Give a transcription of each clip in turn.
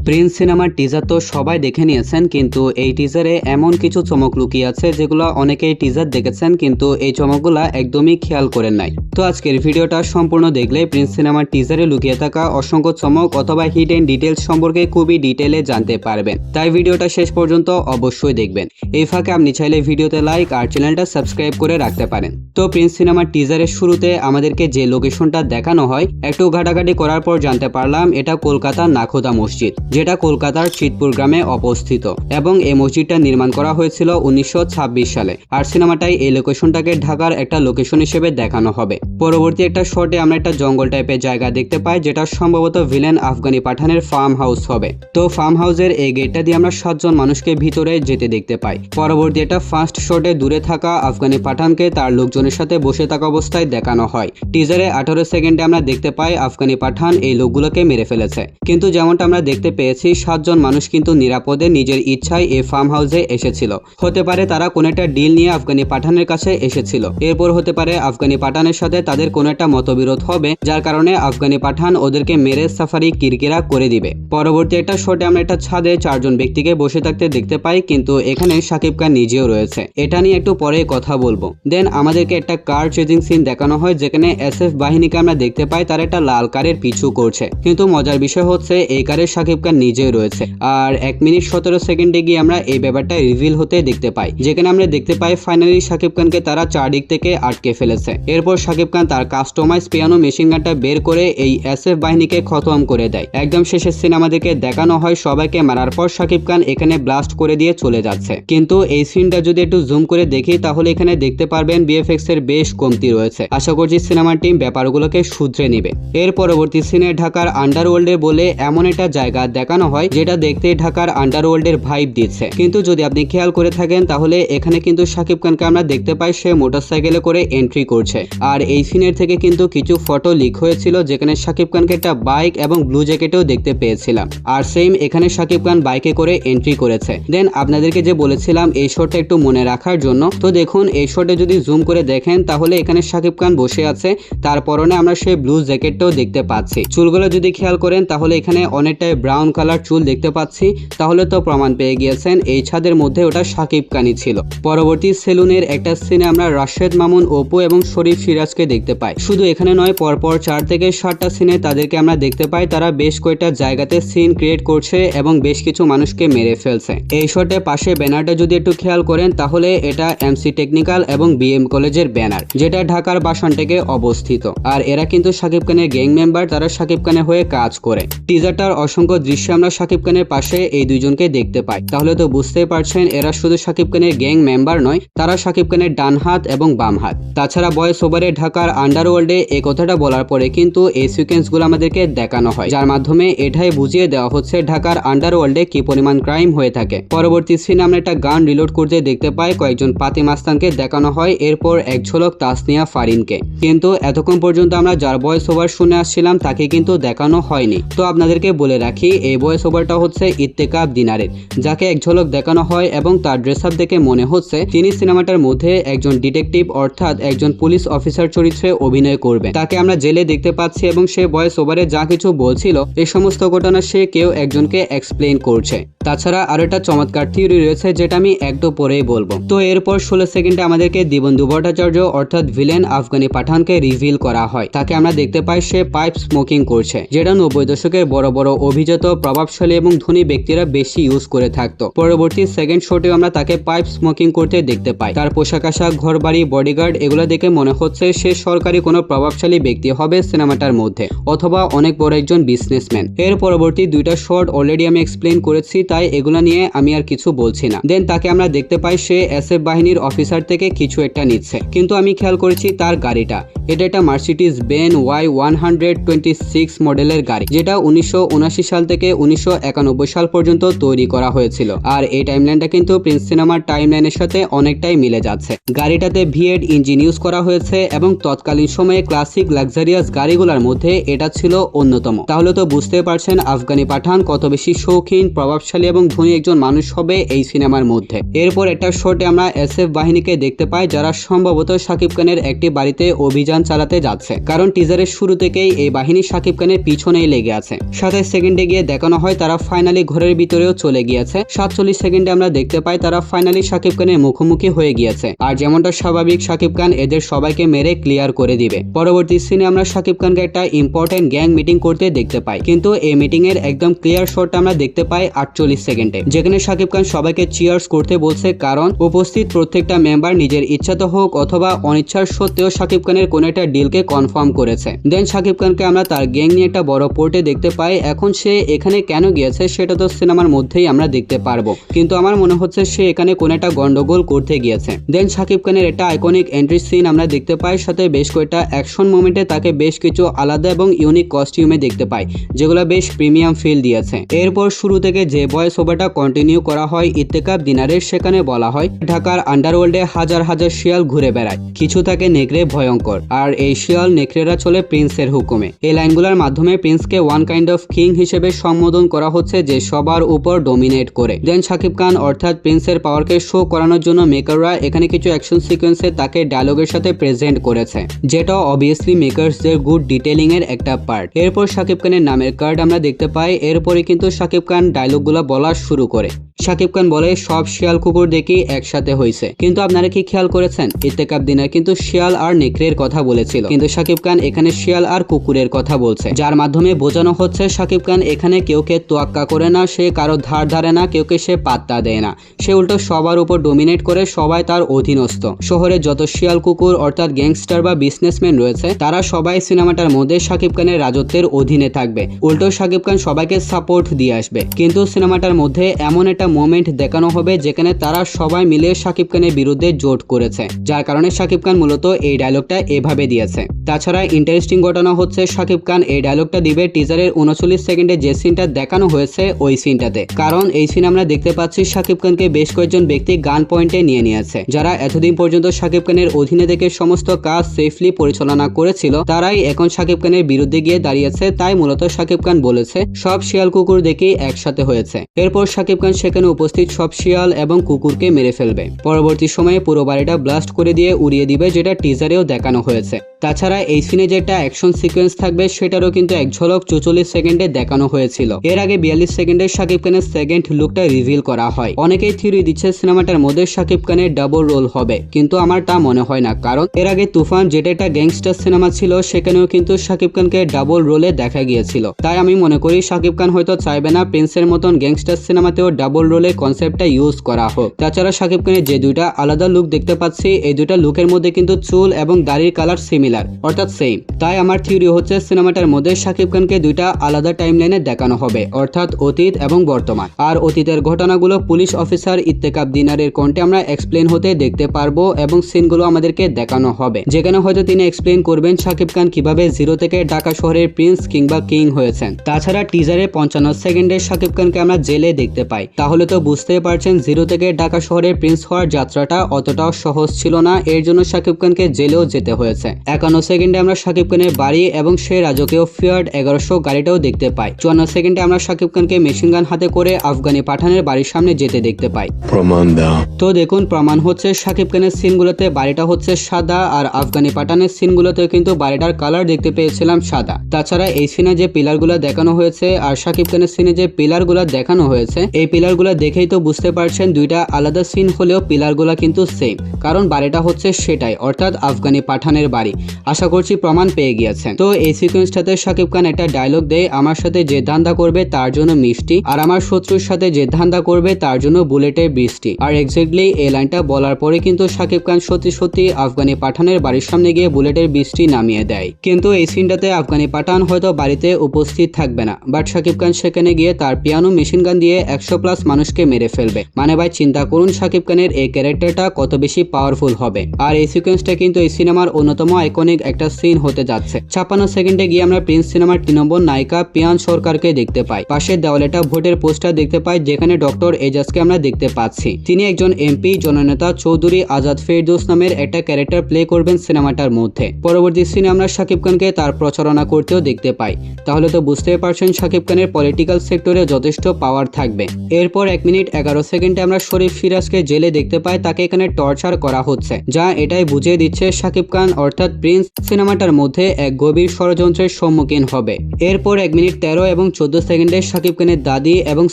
Prince সিনেমার teaser তো সবাই দেখে নিয়েছেন, কিন্তু এই টিজারে এমন কিছু চমক লুকিয়ে আছে যেগুলো অনেকেই টিজার দেখেছেন কিন্তু এই চমকগুলা একদমই খেয়াল করেন নাই। তো আজকের ভিডিওটা সম্পূর্ণ দেখলে প্রিন্স সিনেমার টিজারে লুকিয়ে থাকা অসংখ্য চমক অথবা হিডেন ডিটেলস সম্পর্কে খুবই ডিটেলে জানতে পারবেন। তাই ভিডিওটা শেষ পর্যন্ত অবশ্যই দেখবেন। এই ফাঁকে আপনি চাইলে ভিডিওতে লাইক আর চ্যানেলটা সাবস্ক্রাইব করে রাখতে পারেন। তো প্রিন্স সিনেমার টিজারের শুরুতে আমাদেরকে যে লোকেশনটা দেখানো হয়, একটু ঘাটাঘাটি করার পর জানতে পারলাম এটা কলকাতার নাখোদা মসজিদ, যেটা কলকাতার চিতপুর গ্রামে অবস্থিত এবং এই মসজিদটা নির্মাণ করা হয়েছিল 1926 সালে। আর সিনেমাটাই এই লোকেশনটাকে ঢাকার একটা লোকেশন হিসেবে দেখানো হবে। পরবর্তী একটা শটে আমরা একটা জঙ্গল টাইপের জায়গা দেখতে পাই, যেটা সম্ভবত ভিলেন আফগানি পাঠানের ফার্ম হাউস হবে। তো ফার্ম হাউসের এই গেটটা দিয়ে আমরা 7 জন মানুষকে ভিতরে যেতে দেখতে পাই। পরবর্তী একটা ফার্স্ট শটে দূরে থাকা আফগানি পাঠানকে তার লোকজনের সাথে বসে থাকা অবস্থায় দেখানো হয়। টিজারে 18 সেকেন্ডে আমরা দেখতে পাই আফগানি পাঠান এই লোকগুলোকে মেরে ফেলেছে, কিন্তু যেমনটা আমরা দেখতে পেয়েছি 7 জন মানুষ কিন্তু নিরাপদে নিজের ইচ্ছায় এই ফার্ম হাউসে এসেছিল। হতে পারে তারা কোনো একটা ডিল নিয়ে আফগানি পাঠানের কাছে এসেছিল, এরপর হতে পারে আফগানি পাঠানের সাথে তাদের কোনো একটা মতবিরোধ হবে, যার কারণে আফগানি পাঠান ওদেরকে মেরে সাফারি কিরকিরা করে দিবে। পরবর্তী একটা শটে আমরা একটা ছাদে 4 জন ব্যক্তিকে বসে থাকতে দেখতে পাই, কিন্তু এখানে শাকিব খান নিজেও রয়েছে। এটা নিয়ে একটু পরে কথা বলবো। দেন আমাদেরকে একটা কার চেজিং সিন দেখানো হয়, যেখানে এসএফ বাহিনীকে আমরা দেখতে পাই তারা একটা লাল কারের পিছু করছে, কিন্তু মজার বিষয় হচ্ছে এই কারের শাকিব খান নিজেই রয়েছে। আর 1 মিনিট 17 সেকেন্ডে গিয়ে আমরা এই ব্যাপারটা রিভিল হতে দেখতে পাই, যেখানে আমরা দেখতে পাই ফাইনালি শাকিব খানকে তারা চারদিক থেকে আটকে ফেলেছে। এরপর শাকিব খান তার কাস্টমাইজ পিয়ানো মেশিন গানটা বের করে এই এসএফ বাহিনীকে খতম করে দেয়। একদম শেষের সিন আমাদেরকে দেখানো হয় সবাইকে মারার পর শাকিব খান এখানে ব্লাস্ট করে দিয়ে চলে যাচ্ছে, কিন্তু এই সিনটা যদি একটু জুম করে দেখি তাহলে এখানে দেখতে পারবেন বিএফএক্স এর বেশ কমতি রয়েছে। আশা করছি সিনেমার টিম ব্যাপারগুলোকে শুধরে নেবে। এর পরবর্তী সিনে ঢাকার আন্ডারওয়ার্ল্ডে বলে এমন একটা জায়গা দেখানো হয় যেটা দেখতে ঢাকার আন্ডারওয়ার্ল্ডের ভাইব দিচ্ছে, কিন্তু যদি আপনি খেয়াল করে থাকেন তাহলে এখানে কিন্তু শাকিব খানকে আমরা দেখতে পাই সে মোটরসাইকেলে করে এন্ট্রি করছে। আর এই সিনের থেকে কিন্তু কিছু ফটো লিক হয়েছিল, যেখানে শাকিব খানকে একটা বাইক এবং ব্লু জ্যাকেটেও দেখতে পেয়েছিলাম। আর সেম এখানে শাকিব খান বাইকে করে এন্ট্রি করেছে। দেন আপনাদেরকে যে বলেছিলাম এই শটটা একটু মনে রাখার জন্য, তো দেখুন এই শটে যদি জুম করে দেখেন তাহলে এখানে শাকিব খান বসে আছে, তার পরনে আমরা সেই ব্লু জ্যাকেটটাও দেখতে পাচ্ছি। চুলগুলো যদি খেয়াল করেন তাহলে এখানে অনেকটাই ব্রাউন কালার চুল দেখতে পাচ্ছি, তাহলে তো প্রমাণ পেয়ে গিয়েছেন এই ছাদের মধ্যে ওটা শাকিব খানই ছিল। পরবর্তী সেলুনের একটা সিনে আমরা রাশেদ মামুন, অপু এবং শরীফ সিরাজকে দেখতে পাই। শুধু এখানে নয়, পরপর 4 থেকে 7টা সিনে তাদেরকে আমরা দেখতে পাই তারা বেশ কয়েকটা জায়গাতে সিন ক্রিয়েট করছে এবং বেশ কিছু মানুষকে মেরে ফেলছে। এই শটে পাশে ব্যানারটা যদি একটু খেয়াল করেন তাহলে এটা এমসি টেকনিক্যাল এবং বিএম কলেজের ব্যানার, যেটা ঢাকার বাসনটেকে অবস্থিত। আর এরা কিন্তু শাকিব খানের গ্যাং মেম্বার, তারা শাকিব খানের হয়ে কাজ করে। টিজারটার অসংখ্য দৃশ্যে আমরা শাকিব খানের পাশে এই দুইজনকে দেখতে পাই, তাহলে তো বুঝতেই পারছেন এরা শুধু শাকিব খানের গ্যাং মেম্বার নয়, তারা শাকিব খানের ডান হাত এবং বাম হাত। তাছাড়া ভয়েস ওভারে ঢাকার আন্ডারওয়ার্ল্ডে এই কথাটা বলার পরে কিন্তু এই সিকোয়েন্সগুলো আমাদেরকে দেখানো হয়, যার মাধ্যমে এটাই বুঝিয়ে দেওয়া হচ্ছে ঢাকার আন্ডারওয়ার্ল্ডে কি পরিমাণ ক্রাইম হয়ে থাকে। পরবর্তী সিনে আমরা একটা গান রিলোড করতে দেখতে পাই, কয়েকজন পাতি মাস্তানকে দেখানো হয়, এরপর এক ঝলক তাসনিয়া ফারিনকে। কিন্তু এতক্ষণ পর্যন্ত আমরা যার ভয়েস ওভার শুনে আসছিলাম তাকে কিন্তু দেখানো হয়নি। তো আপনাদেরকে বলে রাখি এই ভয়েস ওভারটা হচ্ছে ইত্তেকাব দিনারের, যাকে এক ঝলক দেখানো হয় এবং তার ড্রেস আপ দেখে মনে হচ্ছে তিনি সিনেমাটার মধ্যে একজন ডিটেকটিভ অর্থাৎ একজন পুলিশ অফিসার চরিত্রে অভিনয় করবে। তাকে আমরা জেলে দেখতে পাচ্ছি এবং সে ভয়েস ওভারে যা কিছু বলছিল এই সমস্ত ঘটনা সে কেউ একজনকে এক্সপ্লেইন করছে। তাছাড়া আরো একটা চমৎকার থিওরি রয়েছে যেটা আমি একটু পরেই বলবো। তো এরপর 16 সেকেন্ডে আমাদেরকে দিবন্ধু ভট্টাচার্য অর্থাৎ ভিলেন আফগানি পাঠানকে রিভিল করা হয়। তাকে আমরা দেখতে পাই সে পাইপ স্মোকিং করছে, যেটা 90 দশকের বড় বড় অভিজাত, প্রভাবশালী এবং ধনী ব্যক্তিরা বেশি ইউজ করে থাকতো। পরবর্তী সেকেন্ড শোটেও আমরা তাকে পাইপ স্মোকিং করতে দেখতে পাই। তার পোশাক আশাক, ঘরবাড়ি, বডিগার্ড এগুলো দেখে মনে হচ্ছে সে সরকারি কোনো প্রভাবশালী ব্যক্তি হবে সিনেমাটার মধ্যে, অথবা অনেক বড় একজন বিজনেসম্যান। এর পরবর্তী 2টা শট অলরেডি আমি এক্সপ্লেন করেছি, তাই এগুলো নিয়ে আমি আর কিছু বলছি না। দেন তাকে আমরা দেখতে পাই সে এসএফ বাহিনীর অফিসার থেকে কিছু একটা নিচ্ছে, কিন্তু আমি খেয়াল করেছি তার গাড়িটা এটা একটা মার্সিডিজ বেন Y126 মডেলের গাড়ি, যেটা 1979 সাল থেকে 1991 সাল পর্যন্ত তৈরি করা হয়েছিল। আর এই টাইমলাইনটা কিন্তু প্রিন্স সিনেমার টাইমলাইনের সাথে অনেকটাই মিলে যাচ্ছে। গাড়িটাতে V8 ইঞ্জিন ইউজ করা হয়েছে এবং তৎকালীন সময়ে ক্লাসিক লাক্সারিয়াস গাড়িগুলোর মধ্যে এটা ছিল অন্যতম। তাহলে তো বুঝতে পারছেন আফগানি পাঠান কত বেশি শৌখিন, প্রভাবশালী শক্তিশালী এবং ধনী একজন মানুষ হবে এই সিনেমার মধ্যে। এরপর একটা শটে আমরা SF বাহিনীকে দেখতে পাই, যারা সম্ভবত শাকিব খানের একটি বাড়িতে অভিযান চালাতে যাচ্ছে, কারণ টিজারের শুরু থেকেই এই বাহিনী শাকিব খানের পিছনেই লেগে আছে। 27 সেকেন্ডে গিয়ে দেখানো হয় তারা ফাইনালি ঘরের ভিতরেও চলে গিয়েছে। 47 সেকেন্ডে আমরা দেখতে পাই তারা ফাইনালি শাকিব খানের মুখোমুখি হয়ে গিয়েছে। আর যেমনটা স্বাভাবিক, শাকিব খান এদের সবাইকে মেরে ক্লিয়ার করে দিবে। পরবর্তী সিনে আমরা শাকিব খানকে একটা ইম্পর্টেন্ট গ্যাং মিটিং করতে দেখতে পাই, কিন্তু এই মিটিং এর একদম ক্লিয়ার শটটা আমরা দেখতে পাই 48 সেকেন্ডে, যেখানে শাকিব খান সবাইকে চিয়ার্স করতে বলছে, কারণ উপস্থিত প্রত্যেকটা মেম্বার নিজের ইচ্ছাতে হোক অথবা অনিচ্ছার সত্ত্বেও শাকিব খানের কোন একটা ডিলকে কনফার্ম করেছে। দেন শাকিব খানকে আমরা তার গ্যাং নিয়ে একটা বড় পোর্টে দেখতে পাই। এখন সে এখানে কেন গিয়েছে সেটা তো সিনেমার মধ্যেই আমরা দেখতে পারবো, কিন্তু আমার মনে হচ্ছে সে এখানে কোন একটা গন্ডগোল করতে গিয়েছে। দেন শাকিব খানের একটা আইকনিক এন্ট্রি সিন আমরা দেখতে পাই, সাথে বেশ কয়েকটা অ্যাকশন মোমেন্টে তাকে বেশ কিছু আলাদা এবং ইউনিক কস্টিউমে দেখতে পাই, যেগুলো বেশ প্রিমিয়াম ফিল দিয়েছে। এরপর শুরু থেকে যে ভয়েস ওভারটা কন্টিনিউ করা হয় ইত্তেকাব দিনারের, সেখানে বলা হয় ঢাকার আন্ডারওয়ার্ল্ডে হাজার হাজার শিয়াল ঘুরে বেড়ায়, কিছু থাকে নেকড়ে ভয়ঙ্কর, আর এই শিয়াল নেকড়েরা চলে প্রিন্সের হুকুমে। এই লাইনগুলোর মাধ্যমে প্রিন্সকে ওয়ান কাইন্ড অফ কিং হিসেবে সম্বোধন করা হচ্ছে, যে সবার উপর ডোমিনেট করে। দেন শাকিব খান অর্থাৎ প্রিন্সের পাওয়ারকে শো করানোর জন্য মেকাররা এখানে কিছু অ্যাকশন সিকোয়েন্সে তাকে ডায়লগের সাথে প্রেজেন্ট করেছে, যেটা অবভিয়াসলি মেকার্সদের গুড ডিটেলিং এর একটা পার্ট। এরপর শাকিব খানের নামের কার্ড আমরা দেখতে পাই। এরপরে কিন্তু শাকিব খান ডায়লগগুলো বলা শুরু করে। শাকিব খান বলে, সব শিয়াল কুকুর দেখি একসাথে হয়েছে, কিন্তু আপনারা কি খেয়াল করেছেন ইত্তেকাব দিনার কিন্তু শিয়াল আর নেকড়ের কথা বলেছিল, কিন্তু শাকিব খান এখানে শিয়াল আর কুকুরের কথা বলছে, যার মাধ্যমে বোঝানো হচ্ছে শাকিব খান এখানে কেউকে তোয়াক্কা করে না, সে কারো ধার ধারে না, কেউকে সে পাত্তা দেয় না, সে উল্টো সবার উপর ডোমিনেট করে, সবাই তার অধীনস্থ। শহরে যত শিয়াল কুকুর অর্থাৎ গ্যাংস্টার বা বিজনেসম্যান রয়েছে তারা সবাই সিনেমাটার মধ্যে শাকিব খানের রাজত্বের অধীনে থাকবে, উল্টো শাকিব খান সবাইকে সাপোর্ট দিয়ে আসবে। কিন্তু সিনেমাটার মধ্যে এমন একটা মোমেন্ট দেখানো হবে যেখানে তারা সবাই মিলে শাকিব খানের বিরুদ্ধে জোট করেছে, যার কারণে শাকিব খান মূলত এই ডায়লগটা এভাবে দিয়েছে। তাছাড়া ইন্টারেস্টিং ঘটনা হচ্ছে শাকিব খান এই ডায়লগটা দিবে টিজারের 39 সেকেন্ডে যে সিনটা দেখানো হয়েছে ওই সিনটাতে, কারণ এই সিন আমরা দেখতে পাচ্ছি শাকিব খানকে বেশ কয়েকজন ব্যক্তি গান পয়েন্টে নিয়ে নিয়েছে, যারা এতদিন পর্যন্ত শাকিব খানের অধীনে থেকে সমস্ত কাজ সেফলি পরিচালনা করেছিল, তারাই এখন শাকিব খানের বিরুদ্ধে গিয়ে দাঁড়িয়েছে। তাই মূলত শাকিব খান বলেছে সব শিয়াল কুকুর দেখি একসাথে হয়েছে। এরপর শাকিব খান সেখানে উপস্থিত সব শিয়াল এবং কুকুরকে মেরে ফেলবে। পরবর্তী সময়ে পুরো বাড়িটা ব্লাস্ট করে দিয়ে উড়িয়ে দিবে, যেটা টিজারেও দেখানো হয়েছে। তাছাড়া এই সিনে যে একটা অ্যাকশন সিকোয়েন্স থাকবে সেটারও কিন্তু এক ঝলক 44 সেকেন্ডে দেখানো হয়েছিল। এর আগে 42 সেকেন্ডে শাকিব খানের সেকেন্ড লুকটা রিভিল করা হয়। অনেকেই থিওরি দিচ্ছে সিনেমাটার মধ্যে শাকিব খানের ডাবল রোল হবে, কিন্তু আমার তা মনে হয় না, কারণ এর আগে তুফান যেটা একটা গ্যাংস্টার সিনেমা ছিল সেখানেও কিন্তু শাকিব খানকে ডাবল রোলে দেখা গিয়েছিল। তাই আমি মনে করি শাকিব খান হয়তো চাইবে না প্রিন্সের মতন গ্যাংস্টার সিনেমাতেও ডাবল রোলে কনসেপ্টটা ইউজ করা হোক। তাছাড়া শাকিব খানের যে দুইটা আলাদা লুক দেখতে পাচ্ছি এই দুইটা লুকের মধ্যে কিন্তু চুল এবং দাড়ির কালার সিমিলার অর্থাৎ সেম। তাই আমার থিওরি হচ্ছে সিনেমাটার মধ্যে শাকিব খানকে দুইটা আলাদা টাইমলাইনে দেখানো হবে, অর্থাৎ অতীত এবং বর্তমান। আর অতীতের ঘটনাগুলো পুলিশ অফিসার ইত্তেকাব দিনারের কণ্ঠে আমরা এক্সপ্লেন হতে দেখতে পারবো এবং সিনগুলো আমাদেরকে দেখানো হবে, যেখানে হয়তো তিনি এক্সপ্লেন করবেন শাকিব খান কিভাবে জিরো থেকে ঢাকা শহরের প্রিন্স কিংবা কিং হয়েছেন। তাছাড়া টিজারে 55 সেকেন্ডে শাকিব খানকে আমরা জেলে দেখতে পাই, তাহলে তো বুঝতেই পারছেন জিরো থেকে ঢাকা শহরের প্রিন্স হওয়ার যাত্রাটা অতটাও সহজ ছিল না, এর জন্য শাকিব খানকে জেলেও যেতে হয়েছে। 51 সেকেন্ডে আমরা শাকিব খানের বাড়ি এবং সেই রাজকীয় ফিয়ার্ড 1100 গাড়িটাও দেখতে পাই। 54 সেকেন্ডে আমরা শাকিব খানকে মেশিন গান হাতে করে আফগানি পাঠানের বাড়ির সামনে যেতে দেখতে পাই। প্রমাণ দাও। তো দেখুন প্রমাণ হচ্ছে শাকিব খানের সিনগুলোতে বাড়িটা হচ্ছে সাদা, আর আফগানি পাঠানের সিনগুলোতে কিন্তু বাড়িটার কালার দেখতে পেয়েছিলাম সাদা। তাছাড়া এই সিনে যে পিলারগুলো দেখানো হয়েছে আর শাকিব খানের সিনে যে পিলারগুলো দেখানো হয়েছে এই পিলারগুলো দেখেই তো বুঝতে পারছেন দুইটা আলাদা সিন হলেও পিলারগুলো কিন্তু সেম, কারণ বাড়িটা হচ্ছে সেটাই অর্থাৎ আফগানি পাঠানের বাড়ি। আশা করছি প্রমাণ পেয়ে গিয়েছেন। তো এই সিকোয়েন্সটাতে শাকিব খান একটা ডায়লগ দেয়, আমার সাথে যে ধান্দা করবে তার জন্য মিষ্টি, আর আমার শত্রুর সাথে যে ধান্দা করবে তার জন্য বুলেটের বৃষ্টি। আর এক্স্যাক্টলি এই লাইনটা বলার পরে কিন্তু শাকিব খান সত্যি সত্যি আফগানি পাঠানের বাড়ির সামনে গিয়ে বুলেটের বৃষ্টি নামিয়ে দেয়। কিন্তু এই সিনটাতে আফগানি পাঠান হয়তো বাড়িতে উপস্থিত থাকবে না, বাট শাকিব খান সেখানে গিয়ে তার পিয়ানো মেশিন গান দিয়ে 100+ মানুষকে মেরে ফেলবে। মানে ভাই চিন্তা করুন শাকিব খানের এই ক্যারেক্টারটা কত বেশি পাওয়ারফুল হবে। আর এই সিকোয়েন্সটা কিন্তু এই সিনেমার অন্যতম আইকনিক একটা সিন হতে যাচ্ছে। 56 সেকেন্ডে গিয়ে আমরা প্রিন্স সিনেমার 3 নম্বর নায়িকা পিয়ান সরকারকে দেখতে পাই। পাশের দেওয়ালে একটা ভোটের পোস্টার দেখতে পাই, যেখানে ডক্টর এজাজকে আমরা দেখতে পাচ্ছি। তিনি একজন এমপি জননেতা চৌধুরী আজাদ ফেরদৌস নামের একটা ক্যারেক্টার প্লে করবেন সিনেমাটার মধ্যে। পরবর্তী সিনে আমরা শাকিব খানকে তার প্রচারণা করতেও দেখতে পাই। তাহলে তো বুঝতেই পারছেন শাকিব খানের পলিটিক্যাল সেক্টরে যথেষ্ট পাওয়ার থাকবে। এরপর 1 মিনিট 11 সেকেন্ডে আমরা শরীফ সিরাজকে জেলে দেখতে পাই, তাকে এখানে টর্চার করা হচ্ছে, যা এটাই বুঝিয়ে দিচ্ছে শাকিব খান অর্থাৎ প্রিন্স সিনেমাটার মধ্যে এক গভীর ষড়যন্ত্রের সম্মুখীন হবে। এরপর 1 মিনিট 13 এবং 14 সেকেন্ডে শাকিব খানের দাদি এবং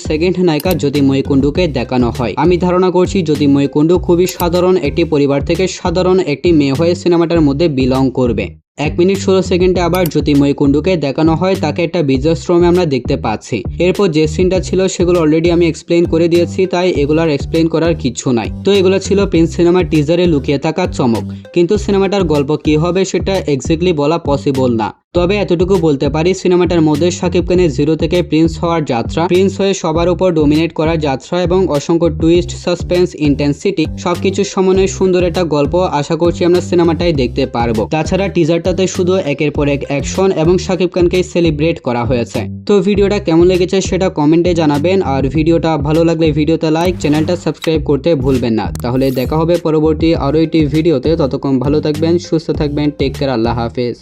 সেকেন্ড নায়িকা জ্যোতির্ময়ী কুণ্ডুকে দেখানো হয়। আমি ধারণা করছি জ্যোতির্ময়ী কুণ্ডু খুবই সাধারণ একটি পরিবার থেকে সাধারণ একটি মেয়ে হয়ে সিনেমাটার মধ্যে বিলং করবে। 1 মিনিট 16 সেকেন্ডে আবার জ্যোতির্ময়ী কুণ্ডুকে দেখানো হয়, তাকে একটা বীর্যশ্রমে আমরা দেখতে পাচ্ছি। এরপর যে সিনটা ছিল সেগুলো অলরেডি আমি এক্সপ্লেইন করে দিয়েছি, তাই এগুলার এক্সপ্লেইন করার কিছু নাই। তো এগুলো ছিল প্রিন্স সিনেমার টিজারে লুকিয়ে থাকা চমক, কিন্তু সিনেমাটার গল্প কি হবে সেটা এক্স্যাক্টলি বলা পসিবল না। তবে এতটুকু বলতে পারি, সিনেমাটার মধ্যে শাকিব খানের জিরো থেকে প্রিন্স হওয়ার যাত্রা, প্রিন্স হয়ে সবার উপর ডোমিনেট করার যাত্রা এবং অসংখ্য টুইস্ট, সাসপেন্স, ইন্টেন্সিটি সবকিছুর সমন্বয়ে সুন্দর একটা গল্প আশা করছি আমরা সিনেমাটাই দেখতে পারবো। তাছাড়া টিজারটাতে শুধু একের পর এক অ্যাকশন এবং শাকিব খানকে সেলিব্রেট করা হয়েছে। তো ভিডিওটা কেমন লেগেছে সেটা কমেন্টে জানাবেন, আর ভিডিওটা ভালো লাগলে ভিডিওতে লাইক, চ্যানেলটা সাবস্ক্রাইব করতে ভুলবেন না। তাহলে দেখা হবে পরবর্তী আরো একটি ভিডিওতে। ততক্ষণ ভালো থাকবেন, সুস্থ থাকবেন, টেক কেয়ার, আল্লাহ হাফেজ।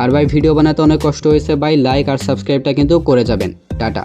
আর ভাই ভিডিও বানাতে অনেক কষ্ট হয়েছে ভাই, লাইক আর সাবস্ক্রাইবটা কিন্তু করে যাবেন। টাটা।